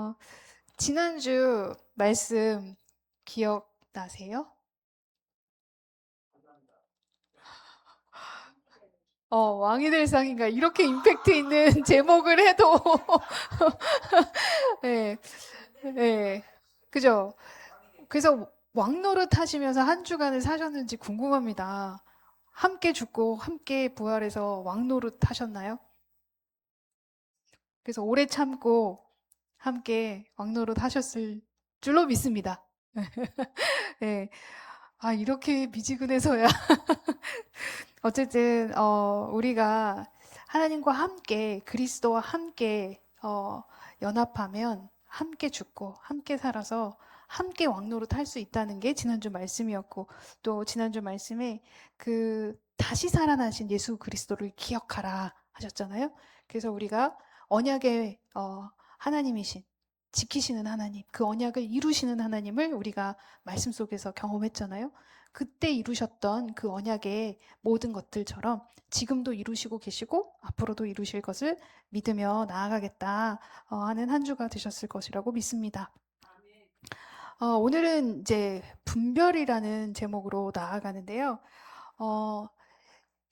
어, 지난주 말씀 기억나세요? 왕이 될 상인가 이렇게 임팩트 있는 제목을 해도 네, 네, 그죠? 그래서 왕노릇 하시면서 한 주간을 사셨는지 궁금합니다. 함께 죽고 함께 부활해서 왕노릇 하셨나요? 그래서 오래 참고 함께 왕노릇 하셨을 줄로 믿습니다. 네. 아, 이렇게 미지근해서야. 어쨌든 우리가 하나님과 함께 그리스도와 함께 연합하면 함께 죽고 함께 살아서 함께 왕노릇 할 수 있다는 게 지난주 말씀이었고, 또 지난주 말씀에 그 다시 살아나신 예수 그리스도를 기억하라 하셨잖아요. 그래서 우리가 언약의 하나님이신, 지키시는 하나님, 그 언약을 이루시는 하나님을 우리가 말씀 속에서 경험했잖아요. 그때 이루셨던 그 언약의 모든 것들처럼 지금도 이루시고 계시고 앞으로도 이루실 것을 믿으며 나아가겠다 하는 한 주가 되셨을 것이라고 믿습니다. 오늘은 이제 분별이라는 제목으로 나아가는데요. 어,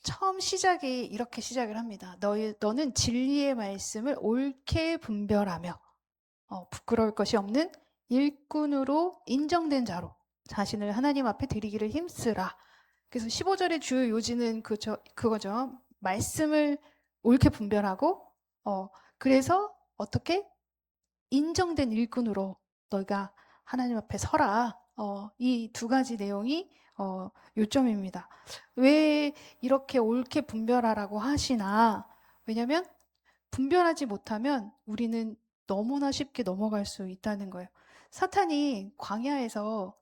처음 시작이 이렇게 시작을 합니다. 너는 진리의 말씀을 옳게 분별하며 부끄러울 것이 없는 일꾼으로 인정된 자로 자신을 하나님 앞에 드리기를 힘쓰라. 그래서 15절의 주요 요지는 그거죠. 말씀을 옳게 분별하고, 그래서 어떻게 인정된 일꾼으로 너희가 하나님 앞에 서라. 이 두 가지 내용이 요점입니다. 왜 이렇게 옳게 분별하라고 하시나? 왜냐면 분별하지 못하면 우리는 너무나 쉽게 넘어갈 수 있다는 거예요. 사탄이 광야에서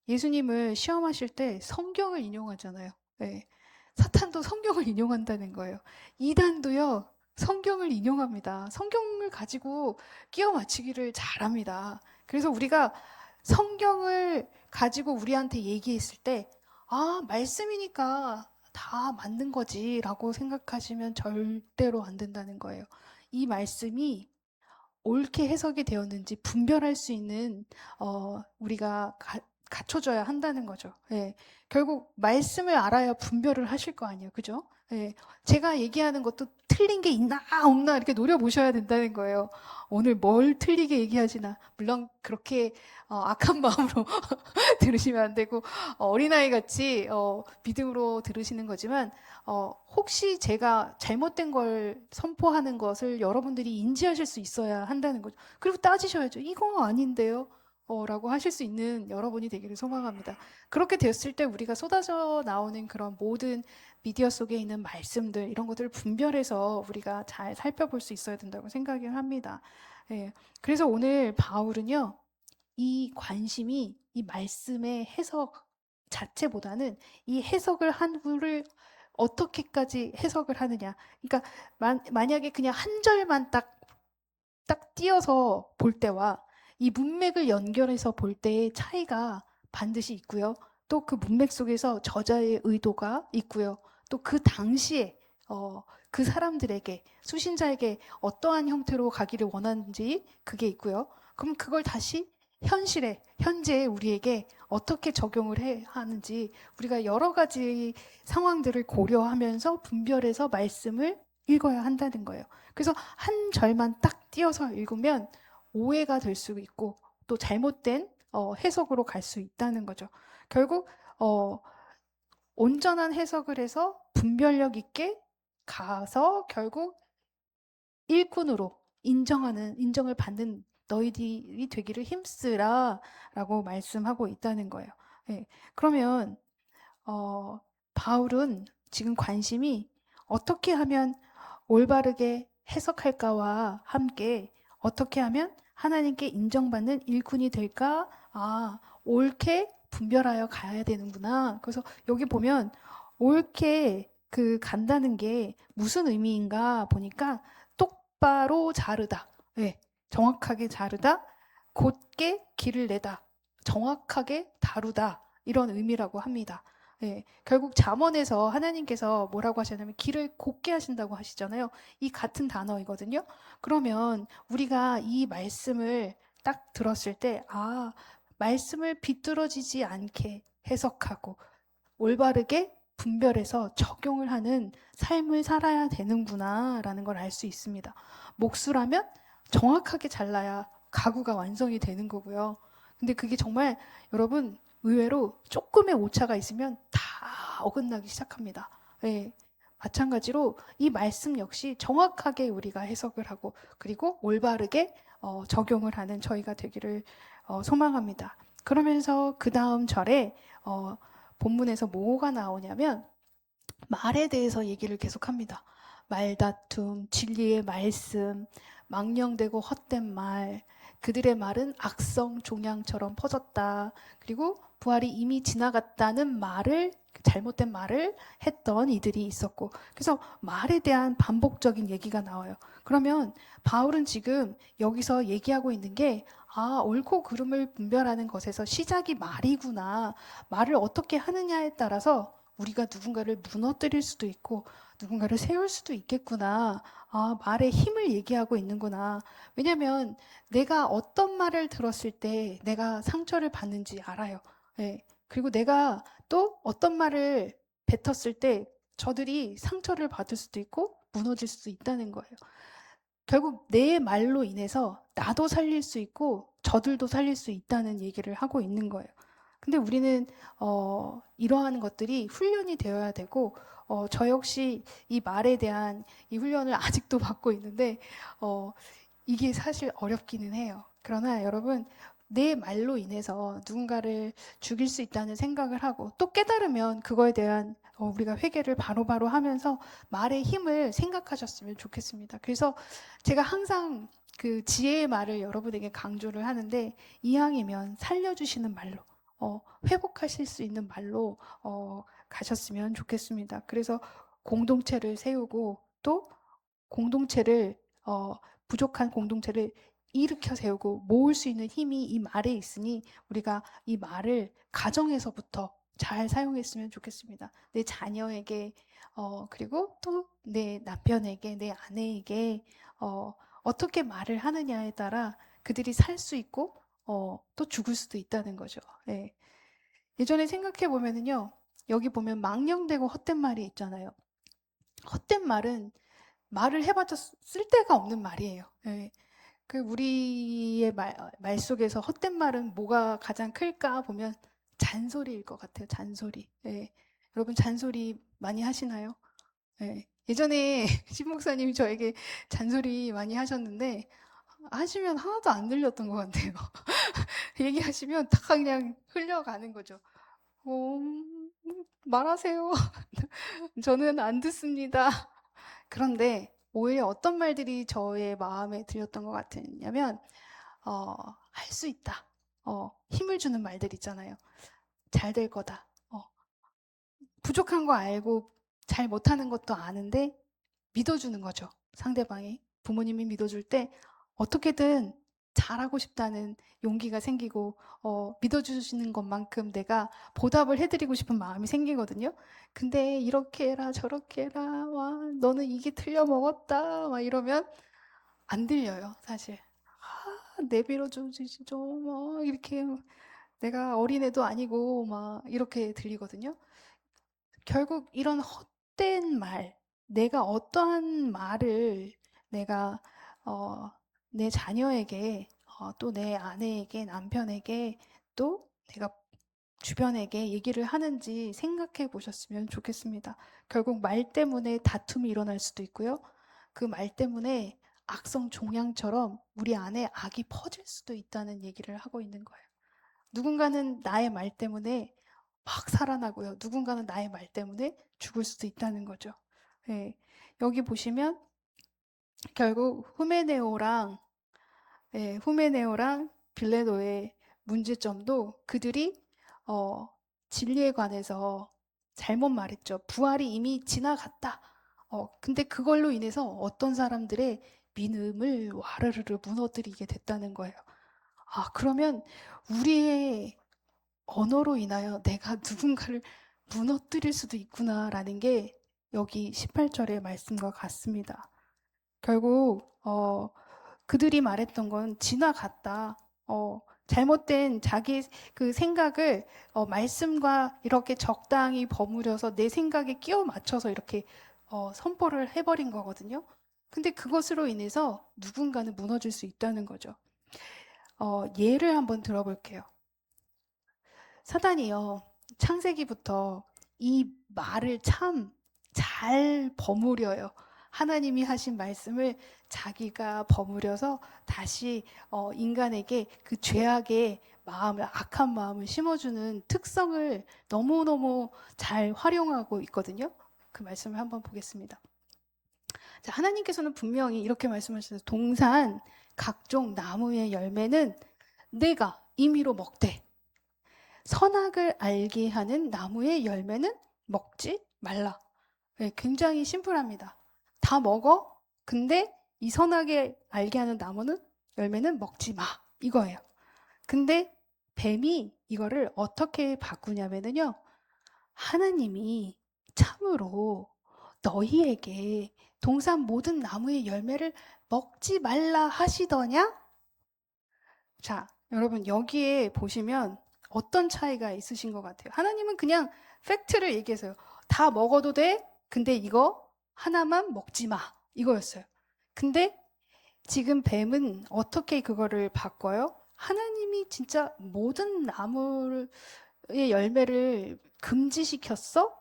예수님을 시험하실 때 성경을 인용하잖아요. 네. 사탄도 성경을 인용한다는 거예요. 이단도요, 성경을 인용합니다. 성경을 가지고 끼워 맞추기를 잘합니다. 그래서 우리가 성경을 가지고 우리한테 얘기했을 때, 아, 말씀이니까 다 맞는 거지라고 생각하시면 절대로 안 된다는 거예요. 이 말씀이 옳게 해석이 되었는지 분별할 수 있는 우리가 갖춰줘야 한다는 거죠. 예. 결국 말씀을 알아야 분별을 하실 거 아니에요. 그죠? 예. 제가 얘기하는 것도 틀린 게 있나 없나 이렇게 노려보셔야 된다는 거예요. 오늘 뭘 틀리게 얘기하시나. 물론 그렇게 악한 마음으로 들으시면 안 되고 어린아이 같이 믿음으로 들으시는 거지만 혹시 제가 잘못된 걸 선포하는 것을 여러분들이 인지하실 수 있어야 한다는 거죠. 그리고 따지셔야죠. 이거 아닌데요? 라고 하실 수 있는 여러분이 되기를 소망합니다. 그렇게 되었을 때 우리가 쏟아져 나오는 그런 모든 미디어 속에 있는 말씀들, 이런 것들을 분별해서 우리가 잘 살펴볼 수 있어야 된다고 생각을 합니다. 예. 그래서 오늘 바울은요, 이 관심이 이 말씀의 해석 자체보다는 이 해석을 한 후를 어떻게까지 해석을 하느냐. 그러니까 만약에 그냥 한 절만 딱 띄어서 볼 때와 이 문맥을 연결해서 볼 때의 차이가 반드시 있고요. 또 그 문맥 속에서 저자의 의도가 있고요. 또 그 당시에 그 사람들에게 수신자에게 어떠한 형태로 가기를 원하는지 그게 있고요. 그럼 그걸 다시 현재의 우리에게 어떻게 적용을 해 하는지 우리가 여러 가지 상황들을 고려하면서 분별해서 말씀을 읽어야 한다는 거예요. 그래서 한 절만 딱 띄어서 읽으면 오해가 될 수 있고 또 잘못된 해석으로 갈 수 있다는 거죠. 결국 온전한 해석을 해서 분별력 있게 가서 결국 일꾼으로 인정을 받는 너희들이 되기를 힘쓰라 라고 말씀하고 있다는 거예요. 예. 그러면 어, 바울은 지금 관심이 어떻게 하면 올바르게 해석할까와 함께 어떻게 하면 하나님께 인정받는 일꾼이 될까? 아, 옳게 분별하여 가야 되는구나. 그래서 여기 보면 옳게 간다는 게 무슨 의미인가 보니까 똑바로 자르다. 예, 정확하게 자르다. 곧게 길을 내다. 정확하게 다루다. 이런 의미라고 합니다. 예, 결국 잠언에서 하나님께서 뭐라고 하셨냐면 길을 곱게 하신다고 하시잖아요. 이 같은 단어이거든요. 그러면 우리가 이 말씀을 딱 들었을 때, 아, 말씀을 비뚤어지지 않게 해석하고 올바르게 분별해서 적용을 하는 삶을 살아야 되는구나라는 걸 알 수 있습니다. 목수라면 정확하게 잘라야 가구가 완성이 되는 거고요. 근데 그게 정말 여러분 의외로 조금의 오차가 있으면 다 어긋나기 시작합니다. 예, 마찬가지로 이 말씀 역시 정확하게 우리가 해석을 하고 그리고 올바르게 적용을 하는 저희가 되기를 소망합니다. 그러면서 그 다음 절에 본문에서 뭐가 나오냐면 말에 대해서 얘기를 계속합니다. 말다툼, 진리의 말씀, 망령되고 헛된 말, 그들의 말은 악성 종양처럼 퍼졌다. 그리고 부활이 이미 지나갔다는 말을 잘못된 말을 했던 이들이 있었고 그래서 말에 대한 반복적인 얘기가 나와요. 그러면 바울은 지금 여기서 얘기하고 있는 게 옳고 그름을 분별하는 것에서 시작이 말이구나. 말을 어떻게 하느냐에 따라서 우리가 누군가를 무너뜨릴 수도 있고 누군가를 세울 수도 있겠구나. 말의 힘을 얘기하고 있는구나. 왜냐하면 내가 어떤 말을 들었을 때 내가 상처를 받는지 알아요. 예. 그리고 내가 또 어떤 말을 뱉었을 때 저들이 상처를 받을 수도 있고 무너질 수도 있다는 거예요. 결국 내 말로 인해서 나도 살릴 수 있고 저들도 살릴 수 있다는 얘기를 하고 있는 거예요. 근데 우리는 이러한 것들이 훈련이 되어야 되고 저 역시 이 말에 대한 이 훈련을 아직도 받고 있는데 이게 사실 어렵기는 해요. 그러나 여러분 내 말로 인해서 누군가를 죽일 수 있다는 생각을 하고 또 깨달으면 그거에 대한 우리가 회개를 바로바로 하면서 말의 힘을 생각하셨으면 좋겠습니다. 그래서 제가 항상 그 지혜의 말을 여러분에게 강조를 하는데 이왕이면 살려주시는 말로 회복하실 수 있는 말로 가셨으면 좋겠습니다. 그래서 공동체를 세우고 또 공동체를 부족한 공동체를 일으켜 세우고 모을 수 있는 힘이 이 말에 있으니 우리가 이 말을 가정에서부터 잘 사용했으면 좋겠습니다. 내 자녀에게 그리고 또 내 남편에게 내 아내에게 어떻게 말을 하느냐에 따라 그들이 살 수 있고 또 죽을 수도 있다는 거죠. 예. 예전에 생각해 보면은요. 여기 보면 망령되고 헛된 말이 있잖아요. 헛된 말은 말을 해봤자 쓸데가 없는 말이에요. 예. 그 우리의 말 속에서 헛된 말은 뭐가 가장 클까 보면 잔소리일 것 같아요. 잔소리. 예. 여러분 잔소리 많이 하시나요? 예. 예전에 신 목사님이 저에게 잔소리 많이 하셨는데 하시면 하나도 안 들렸던 것 같아요. 얘기하시면 다 그냥 흘려가는 거죠. 말하세요. 저는 안 듣습니다. 그런데 오히려 어떤 말들이 저의 마음에 들렸던 것 같았냐면 할 수 있다. 힘을 주는 말들 있잖아요. 잘 될 거다. 부족한 거 알고 잘 못하는 것도 아는데 믿어주는 거죠. 상대방이. 부모님이 믿어줄 때 어떻게든 잘하고 싶다는 용기가 생기고 믿어주시는 것만큼 내가 보답을 해드리고 싶은 마음이 생기거든요. 근데 이렇게 해라 저렇게 해라 와 너는 이게 틀려 먹었다 막 이러면 안 들려요 사실. 내버려 주지 좀 이렇게 내가 어린애도 아니고 막 이렇게 들리거든요. 결국 이런 헛된 말, 내가 어떠한 말을 내가 내 자녀에게 또 내 아내에게 남편에게 또 내가 주변에게 얘기를 하는지 생각해 보셨으면 좋겠습니다. 결국 말 때문에 다툼이 일어날 수도 있고요. 그 말 때문에 악성 종양처럼 우리 안에 악이 퍼질 수도 있다는 얘기를 하고 있는 거예요. 누군가는 나의 말 때문에 막 살아나고요. 누군가는 나의 말 때문에 죽을 수도 있다는 거죠. 예. 여기 보시면 결국 후메네오랑 빌레도의 문제점도 그들이 진리에 관해서 잘못 말했죠. 부활이 이미 지나갔다. 근데 그걸로 인해서 어떤 사람들의 믿음을 와르르르 무너뜨리게 됐다는 거예요. 그러면 우리의 언어로 인하여 내가 누군가를 무너뜨릴 수도 있구나라는 게 여기 18절의 말씀과 같습니다. 결국 그들이 말했던 건 지나갔다. 잘못된 자기 그 생각을 말씀과 이렇게 적당히 버무려서 내 생각에 끼워 맞춰서 이렇게 선포를 해버린 거거든요. 근데 그것으로 인해서 누군가는 무너질 수 있다는 거죠. 예를 한번 들어볼게요. 사단이요, 창세기부터 이 말을 참 잘 버무려요. 하나님이 하신 말씀을 자기가 버무려서 다시 인간에게 그 죄악의 마음을, 악한 마음을 심어주는 특성을 너무너무 잘 활용하고 있거든요. 그 말씀을 한번 보겠습니다. 자, 하나님께서는 분명히 이렇게 말씀하셨어요. 동산 각종 나무의 열매는 내가 임의로 먹되 선악을 알게 하는 나무의 열매는 먹지 말라. 네, 굉장히 심플합니다. 다 먹어. 근데 이 선악을 알게 하는 나무는 열매는 먹지 마. 이거예요. 근데 뱀이 이거를 어떻게 바꾸냐면요. 하나님이 참으로 너희에게 동산 모든 나무의 열매를 먹지 말라 하시더냐? 자, 여러분 여기에 보시면 어떤 차이가 있으신 것 같아요? 하나님은 그냥 팩트를 얘기해서요. 다 먹어도 돼? 근데 이거 하나만 먹지 마. 이거였어요. 근데 지금 뱀은 어떻게 그거를 바꿔요? 하나님이 진짜 모든 나무의 열매를 금지시켰어?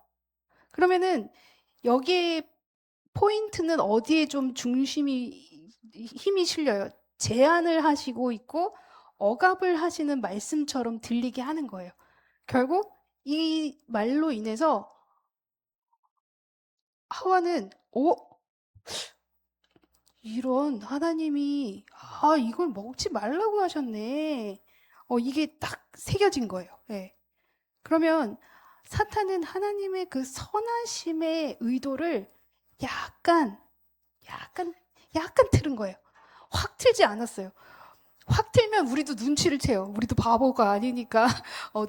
그러면은 여기에 포인트는 어디에 좀 힘이 실려요? 제안을 하시고 있고 억압을 하시는 말씀처럼 들리게 하는 거예요. 결국 이 말로 인해서 하와는 이런 하나님이 이걸 먹지 말라고 하셨네. 이게 딱 새겨진 거예요. 예. 그러면 사탄은 하나님의 그 선하심의 의도를 약간 틀은 거예요. 확 틀지 않았어요. 확 틀면 우리도 눈치를 채요. 우리도 바보가 아니니까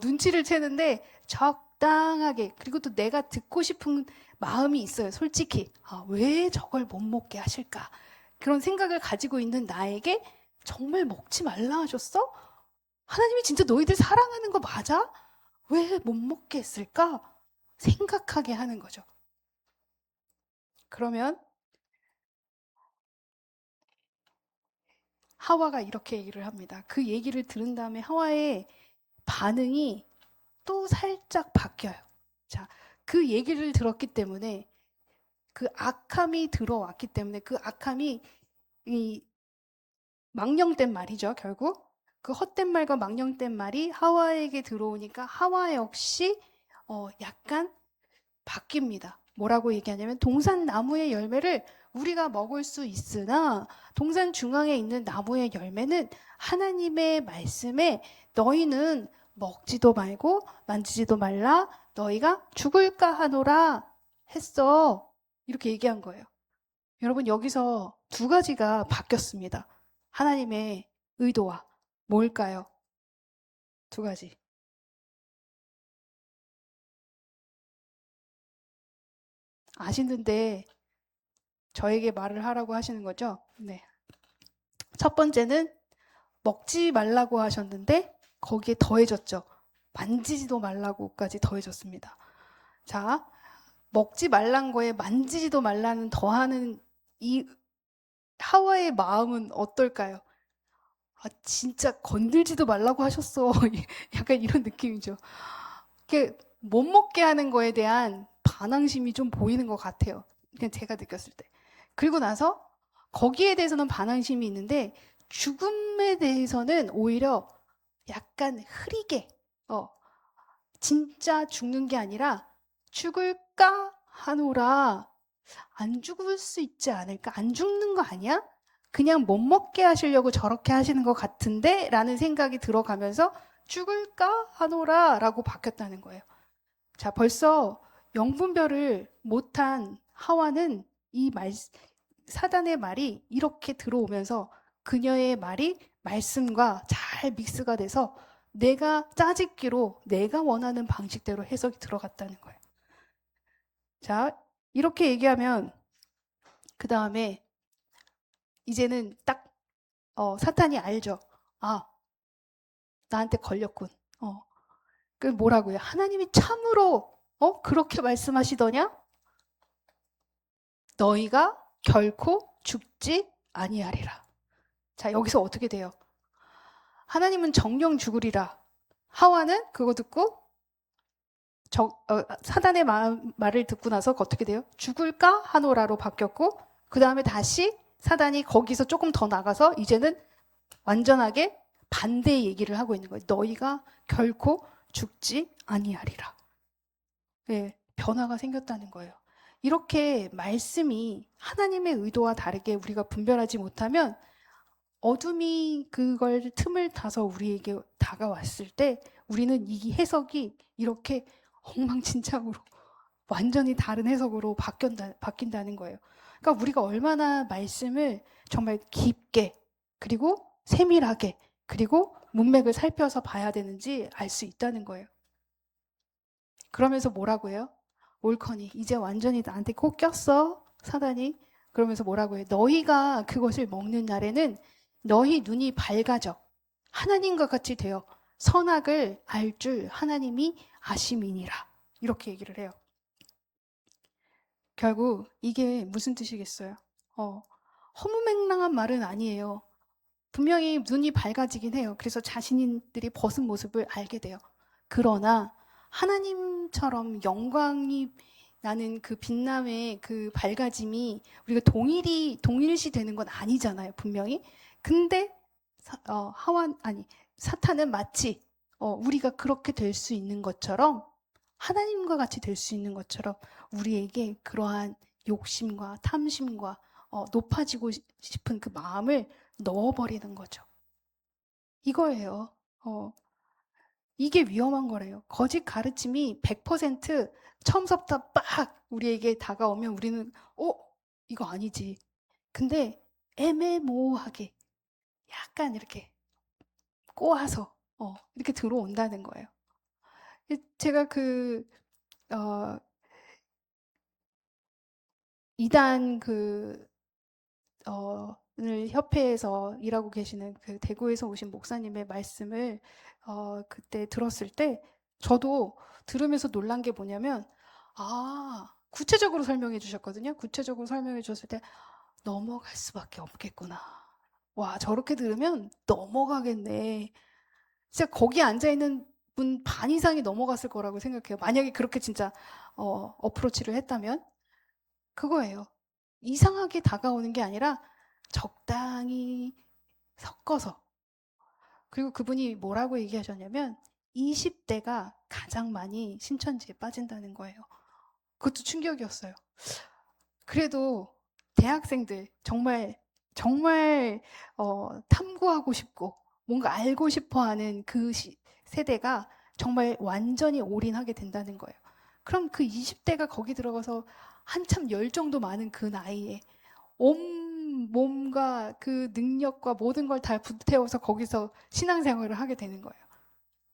눈치를 채는데 적당하게, 그리고 또 내가 듣고 싶은 마음이 있어요. 솔직히 왜 저걸 못 먹게 하실까? 그런 생각을 가지고 있는 나에게 정말 먹지 말라 하셨어? 하나님이 진짜 너희들 사랑하는 거 맞아? 왜 못 먹게 했을까? 생각하게 하는 거죠. 그러면 하와가 이렇게 얘기를 합니다. 그 얘기를 들은 다음에 하와의 반응이 또 살짝 바뀌어요. 자, 그 얘기를 들었기 때문에, 그 악함이 들어왔기 때문에, 그 악함이 이 망령된 말이죠, 결국. 그 헛된 말과 망령된 말이 하와에게 들어오니까 하와 역시 약간 바뀝니다. 뭐라고 얘기하냐면 동산 나무의 열매를 우리가 먹을 수 있으나 동산 중앙에 있는 나무의 열매는 하나님의 말씀에 너희는 먹지도 말고 만지지도 말라, 너희가 죽을까 하노라 했어. 이렇게 얘기한 거예요. 여러분, 여기서 두 가지가 바뀌었습니다. 하나님의 의도와 뭘까요? 두 가지. 아시는데 저에게 말을 하라고 하시는 거죠? 네. 첫 번째는 먹지 말라고 하셨는데 거기에 더해졌죠. 만지지도 말라고까지 더해졌습니다. 자, 먹지 말란 거에 만지지도 말라는 더하는 이 하와의 마음은 어떨까요? 진짜 건들지도 말라고 하셨어. 약간 이런 느낌이죠. 못 먹게 하는 거에 대한 반항심이 좀 보이는 것 같아요. 그냥 제가 느꼈을 때. 그리고 나서 거기에 대해서는 반항심이 있는데 죽음에 대해서는 오히려 약간 흐리게 진짜 죽는 게 아니라 죽을까 하노라. 안 죽을 수 있지 않을까? 안 죽는 거 아니야? 그냥 못 먹게 하시려고 저렇게 하시는 것 같은데? 라는 생각이 들어가면서 죽을까 하노라 라고 바뀌었다는 거예요. 자, 벌써 영분별을 못한 하와는 사단의 말이 이렇게 들어오면서 그녀의 말이 말씀과 잘 믹스가 돼서 내가 짜집기로 내가 원하는 방식대로 해석이 들어갔다는 거예요. 자, 이렇게 얘기하면 그 다음에 이제는 딱 사탄이 알죠. 아, 나한테 걸렸군. 그 뭐라고요? 하나님이 참으로 그렇게 말씀하시더냐? 너희가 결코 죽지 아니하리라. 자, 여기서 어떻게 돼요? 하나님은 정령 죽으리라. 하와는 그거 듣고 사단의 말을 듣고 나서 어떻게 돼요? 죽을까 하노라로 바뀌었고, 그 다음에 다시 사단이 거기서 조금 더 나가서 이제는 완전하게 반대의 얘기를 하고 있는 거예요. 너희가 결코 죽지 아니하리라. 네, 변화가 생겼다는 거예요. 이렇게 말씀이 하나님의 의도와 다르게 우리가 분별하지 못하면 어둠이 그걸 틈을 타서 우리에게 다가왔을 때 우리는 이 해석이 이렇게 엉망진창으로 완전히 다른 해석으로 바뀐다는 거예요. 그러니까 우리가 얼마나 말씀을 정말 깊게 그리고 세밀하게 그리고 문맥을 살펴서 봐야 되는지 알 수 있다는 거예요. 그러면서 뭐라고 해요? 옳거니 이제 완전히 나한테 꼭 꼈어 사단이. 그러면서 뭐라고 해요? 너희가 그것을 먹는 날에는 너희 눈이 밝아져 하나님과 같이 되어 선악을 알 줄 하나님이 아심이니라. 이렇게 얘기를 해요. 결국 이게 무슨 뜻이겠어요? 허무맹랑한 말은 아니에요. 분명히 눈이 밝아지긴 해요. 그래서 자신들이 벗은 모습을 알게 돼요. 그러나 하나님처럼 영광이 나는 그 빛남의 그 밝아짐이 우리가 동일시 되는 건 아니잖아요, 분명히. 근데 사탄은 마치 우리가 그렇게 될 수 있는 것처럼 하나님과 같이 될 수 있는 것처럼 우리에게 그러한 욕심과 탐심과 높아지고 싶은 그 마음을 넣어버리는 거죠. 이거예요. 이게 위험한 거래요. 거짓 가르침이 100% 처음부터 빡 우리에게 다가오면 우리는 이거 아니지. 근데 애매모호하게 약간 이렇게 꼬아서 이렇게 들어온다는 거예요. 제가 이단 을 협회에서 일하고 계시는 그 대구에서 오신 목사님의 말씀을 그때 들었을 때 저도 들으면서 놀란 게 뭐냐면 구체적으로 설명해 주셨거든요. 구체적으로 설명해 주셨을 때 넘어갈 수밖에 없겠구나. 와, 저렇게 들으면 넘어가겠네. 진짜 거기 앉아있는 분 반 이상이 넘어갔을 거라고 생각해요. 만약에 그렇게 진짜 어프로치를 했다면 그거예요. 이상하게 다가오는 게 아니라 적당히 섞어서. 그리고 그분이 뭐라고 얘기하셨냐면 20대가 가장 많이 신천지에 빠진다는 거예요. 그것도 충격이었어요. 그래도 대학생들 정말 탐구하고 싶고 뭔가 알고 싶어하는 그 세대가 정말 완전히 올인하게 된다는 거예요. 그럼 그 20대가 거기 들어가서 한참 열정도 많은 그 나이에 온 몸과 그 능력과 모든 걸 다 불태워서 거기서 신앙생활을 하게 되는 거예요.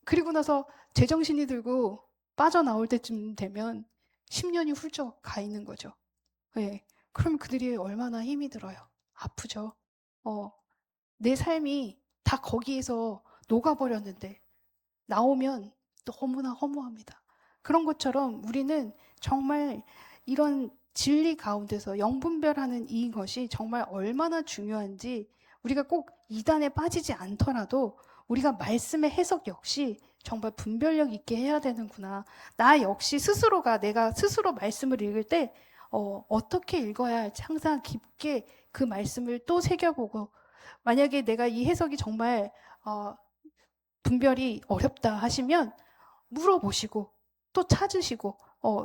그리고 나서 제정신이 들고 빠져나올 때쯤 되면 10년이 훌쩍 가 있는 거죠. 네. 그럼 그들이 얼마나 힘이 들어요. 아프죠. 내 삶이 다 거기에서 녹아버렸는데 나오면 너무나 허무합니다. 그런 것처럼 우리는 정말 이런 진리 가운데서 영분별하는 이것이 정말 얼마나 중요한지 우리가 꼭 이단에 빠지지 않더라도 우리가 말씀의 해석 역시 정말 분별력 있게 해야 되는구나. 나 역시 스스로가 내가 스스로 말씀을 읽을 때 어떻게 읽어야 할지 항상 깊게 그 말씀을 또 새겨보고 만약에 내가 이 해석이 정말 분별이 어렵다 하시면 물어보시고 또 찾으시고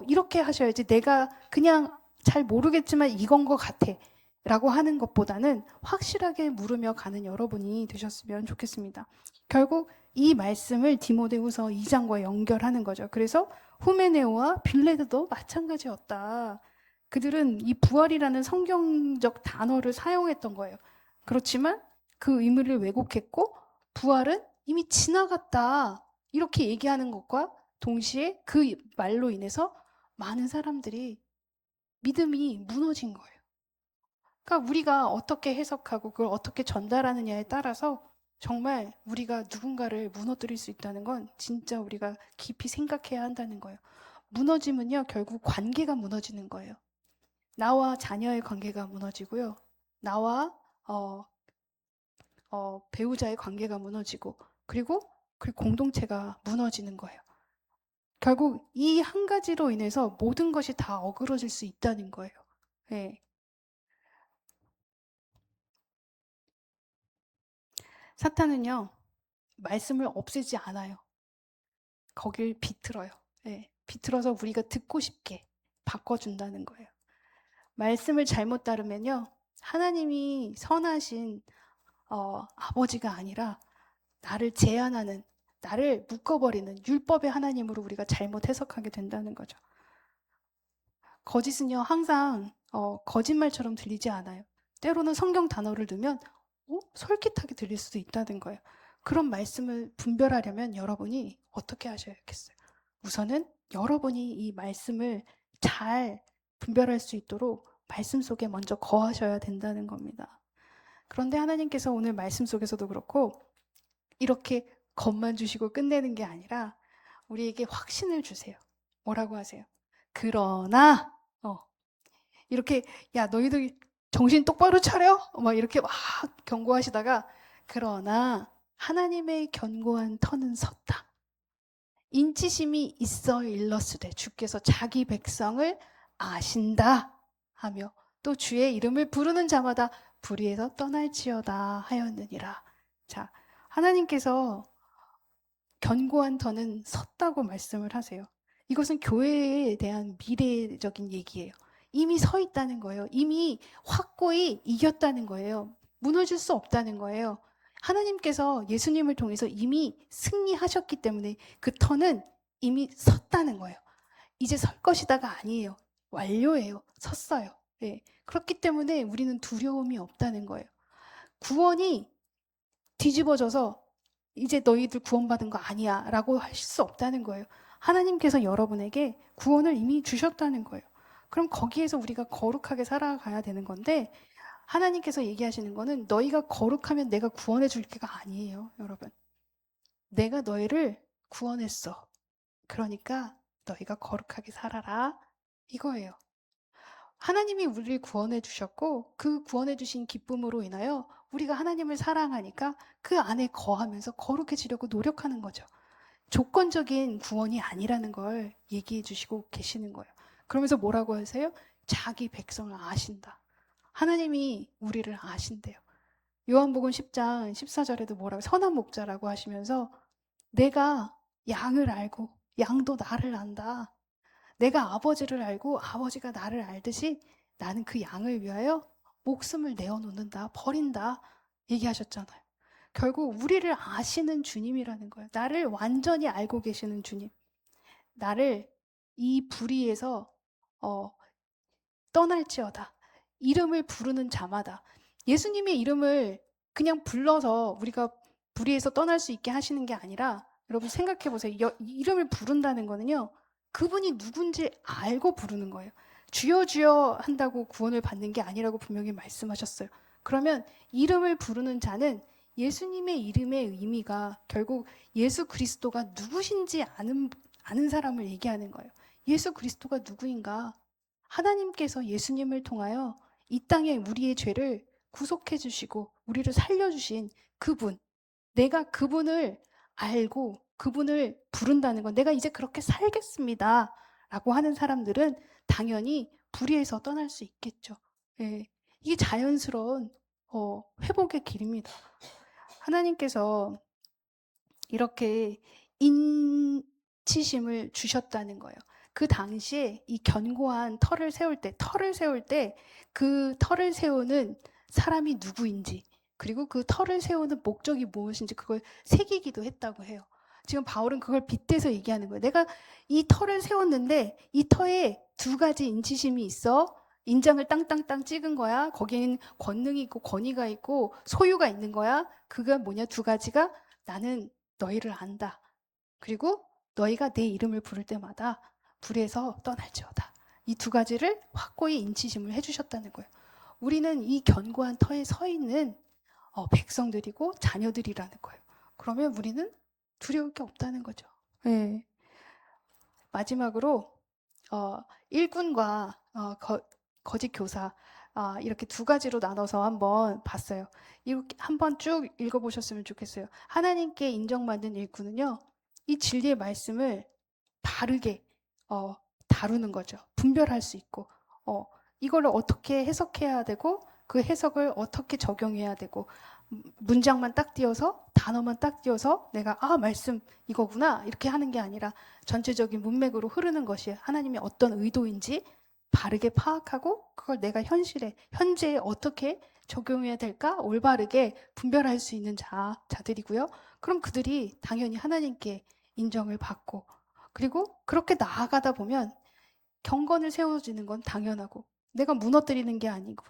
이렇게 하셔야지 내가 그냥 잘 모르겠지만 이건 것 같아 라고 하는 것보다는 확실하게 물으며 가는 여러분이 되셨으면 좋겠습니다. 결국 이 말씀을 디모데후서 2장과 연결하는 거죠. 그래서 후메네오와 빌레드도 마찬가지였다. 그들은 이 부활이라는 성경적 단어를 사용했던 거예요. 그렇지만 그 의미를 왜곡했고 부활은 이미 지나갔다. 이렇게 얘기하는 것과 동시에 그 말로 인해서 많은 사람들이 믿음이 무너진 거예요. 그러니까 우리가 어떻게 해석하고 그걸 어떻게 전달하느냐에 따라서 정말 우리가 누군가를 무너뜨릴 수 있다는 건 진짜 우리가 깊이 생각해야 한다는 거예요. 무너지면요, 결국 관계가 무너지는 거예요. 나와 자녀의 관계가 무너지고요. 나와 배우자의 관계가 무너지고, 그리고 그 공동체가 무너지는 거예요. 결국 이 한 가지로 인해서 모든 것이 다 어그러질 수 있다는 거예요. 네. 사탄은요, 말씀을 없애지 않아요. 거길 비틀어요. 네. 비틀어서 우리가 듣고 싶게 바꿔준다는 거예요. 말씀을 잘못 따르면요, 하나님이 선하신 아버지가 아니라 나를 제한하는, 나를 묶어버리는 율법의 하나님으로 우리가 잘못 해석하게 된다는 거죠. 거짓은요, 항상 거짓말처럼 들리지 않아요. 때로는 성경 단어를 넣으면 솔깃하게 들릴 수도 있다는 거예요. 그런 말씀을 분별하려면 여러분이 어떻게 하셔야겠어요? 우선은 여러분이 이 말씀을 잘 분별할 수 있도록 말씀 속에 먼저 거하셔야 된다는 겁니다. 그런데 하나님께서 오늘 말씀 속에서도 그렇고 이렇게 겁만 주시고 끝내는 게 아니라 우리에게 확신을 주세요. 뭐라고 하세요? 그러나 이렇게 야 너희들 정신 똑바로 차려 막 이렇게 막 경고하시다가 그러나 하나님의 견고한 터는 섰다. 인치심이 있어 일렀으되 주께서 자기 백성을 아신다 하며 또 주의 이름을 부르는 자마다 불의에서 떠날지어다 하였느니라. 자, 하나님께서 견고한 터는 섰다고 말씀을 하세요. 이것은 교회에 대한 미래적인 얘기예요. 이미 서 있다는 거예요. 이미 확고히 이겼다는 거예요. 무너질 수 없다는 거예요. 하나님께서 예수님을 통해서 이미 승리하셨기 때문에 그 터는 이미 섰다는 거예요. 이제 설 것이다가 아니에요. 완료예요. 섰어요. 네. 그렇기 때문에 우리는 두려움이 없다는 거예요. 구원이 뒤집어져서 이제 너희들 구원받은 거 아니야 라고 할 수 없다는 거예요. 하나님께서 여러분에게 구원을 이미 주셨다는 거예요. 그럼 거기에서 우리가 거룩하게 살아가야 되는 건데 하나님께서 얘기하시는 거는 너희가 거룩하면 내가 구원해 줄 게가 아니에요, 여러분. 내가 너희를 구원했어. 그러니까 너희가 거룩하게 살아라. 이거예요. 하나님이 우리를 구원해 주셨고 그 구원해 주신 기쁨으로 인하여 우리가 하나님을 사랑하니까 그 안에 거하면서 거룩해지려고 노력하는 거죠. 조건적인 구원이 아니라는 걸 얘기해 주시고 계시는 거예요. 그러면서 뭐라고 하세요? 자기 백성을 아신다. 하나님이 우리를 아신대요. 요한복음 10장 14절에도 뭐라고 선한 목자라고 하시면서 내가 양을 알고 양도 나를 안다. 내가 아버지를 알고 아버지가 나를 알듯이 나는 그 양을 위하여 목숨을 내어놓는다, 버린다 얘기하셨잖아요. 결국 우리를 아시는 주님이라는 거예요. 나를 완전히 알고 계시는 주님. 나를 이 불의에서 떠날지어다. 이름을 부르는 자마다. 예수님의 이름을 그냥 불러서 우리가 불의에서 떠날 수 있게 하시는 게 아니라 여러분 생각해 보세요. 이름을 부른다는 거는요. 그분이 누군지 알고 부르는 거예요. 주여 주여 한다고 구원을 받는 게 아니라고 분명히 말씀하셨어요. 그러면 이름을 부르는 자는 예수님의 이름의 의미가 결국 예수 그리스도가 누구신지 아는 사람을 얘기하는 거예요. 예수 그리스도가 누구인가? 하나님께서 예수님을 통하여 이 땅에 우리의 죄를 구속해 주시고 우리를 살려주신 그분, 내가 그분을 알고 그분을 부른다는 건 내가 이제 그렇게 살겠습니다 라고 하는 사람들은 당연히 불의에서 떠날 수 있겠죠. 예, 이게 자연스러운 회복의 길입니다. 하나님께서 이렇게 인치심을 주셨다는 거예요. 그 당시에 이 견고한 털을 세울 때 그 털을 세우는 사람이 누구인지 그리고 그 털을 세우는 목적이 무엇인지 그걸 새기기도 했다고 해요. 지금 바울은 그걸 빗대서 얘기하는 거예요. 내가 이 털을 세웠는데 이 터에 두 가지 인치심이 있어. 인장을 땅땅땅 찍은 거야. 거기에는 권능이 있고 권위가 있고 소유가 있는 거야. 그가 뭐냐? 두 가지가 나는 너희를 안다. 그리고 너희가 내 이름을 부를 때마다 불에서 떠날지어다. 이 두 가지를 확고히 인치심을 해주셨다는 거예요. 우리는 이 견고한 터에 서 있는 백성들이고 자녀들이라는 거예요. 그러면 우리는 두려울 게 없다는 거죠. 네. 마지막으로 일꾼과 거짓 교사 이렇게 두 가지로 나눠서 한번 봤어요. 이렇게 한번 쭉 읽어보셨으면 좋겠어요. 하나님께 인정받는 일꾼은요, 이 진리의 말씀을 바르게 다루는 거죠. 분별할 수 있고 이걸 어떻게 해석해야 되고 그 해석을 어떻게 적용해야 되고 문장만 딱 띄어서 단어만 딱 띄어서 내가 말씀 이거구나 이렇게 하는 게 아니라 전체적인 문맥으로 흐르는 것이 하나님의 어떤 의도인지 바르게 파악하고 그걸 내가 현재에 어떻게 적용해야 될까 올바르게 분별할 수 있는 자들이고요. 그럼 그들이 당연히 하나님께 인정을 받고 그리고 그렇게 나아가다 보면 경건을 세워지는 건 당연하고 내가 무너뜨리는 게 아니고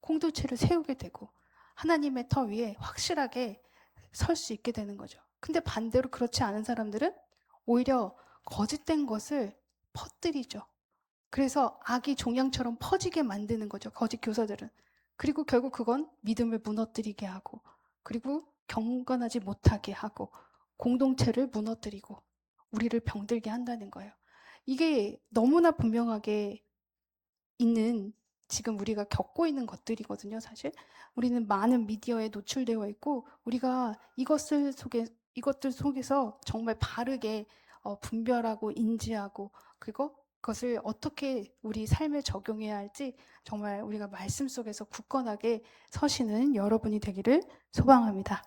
공동체를 세우게 되고 하나님의 터 위에 확실하게 설 수 있게 되는 거죠. 근데 반대로 그렇지 않은 사람들은 오히려 거짓된 것을 퍼뜨리죠. 그래서 악이 종양처럼 퍼지게 만드는 거죠. 거짓 교사들은. 그리고 결국 그건 믿음을 무너뜨리게 하고 그리고 경건하지 못하게 하고 공동체를 무너뜨리고 우리를 병들게 한다는 거예요. 이게 너무나 분명하게 있는 지금 우리가 겪고 있는 것들이거든요, 사실. 우리는 많은 미디어에 노출되어 있고 우리가 이것들 속에서 정말 바르게 분별하고 인지하고 그리고 그것을 어떻게 우리 삶에 적용해야 할지 정말 우리가 말씀 속에서 굳건하게 서시는 여러분이 되기를 소망합니다.